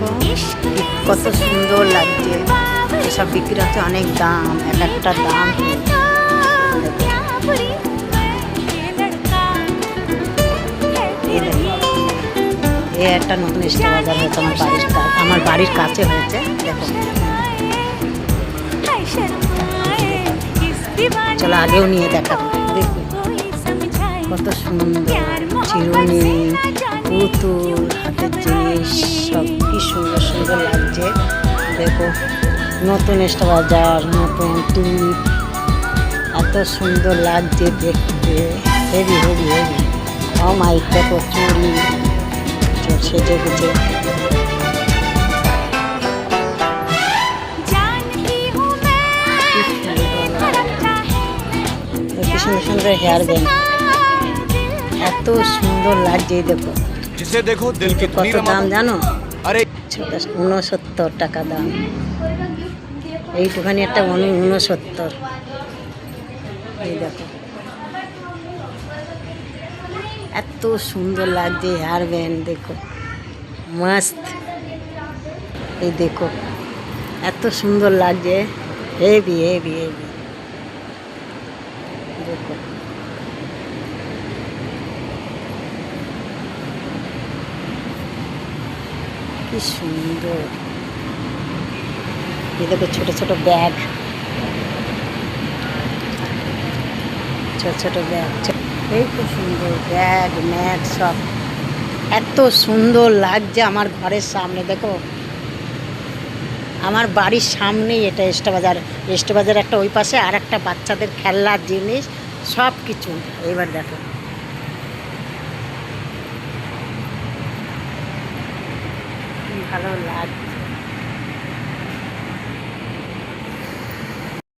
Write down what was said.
দেখো কত সুন্দর লাগছে। এসব বিক্রি হচ্ছে, অনেক দাম, এক একটা দাম। এই একটা নতুন স্টার বাজার হয়েছে আমার বাড়ির কাছে হয়েছে। দেখো চলো আগেও নিয়ে দেখা। দেখো কত সুন্দর চিরুনি, পুতুল, হাতের জিনিস, সব কি সুন্দর সুন্দর লাগছে। দেখো নতুন স্টার বাজার, নতুন টিপ, এত সুন্দর লাগছে দেখতে। Heavy heavy heavy. Oh my, দেখো চুড়ি সেজে গুজে। কি সুন্দর সুন্দর হেয়ার ব্যান্ড, এত সুন্দর লাগছে। দেখো কত দাম জানো? 69 টাকা দাম। এইটুখানি একটা 69। এই দেখো এত সুন্দর লাগছে হেয়ার ব্যান্ড। দেখো মস্ত। এই দেখো এত সুন্দর লাগছে, হেভি হেভি হেভি। দেখো কি সুন্দর। এই দেখো ছোট ছোট ব্যাগ, ছোট ছোট ব্যাগ, এই খুব সুন্দর ব্যাগ ম্যাগ সব এত সুন্দর লাগছে আমার ঘরের সামনে। দেখো আমার বাড়ির সামনেই এটা স্টার বাজার। স্টার বাজার একটা ওই পাশে, আর একটা বাচ্চাদের খেলনার জিনিস সব কিছু। এইবার দেখো ভালো লাগছে।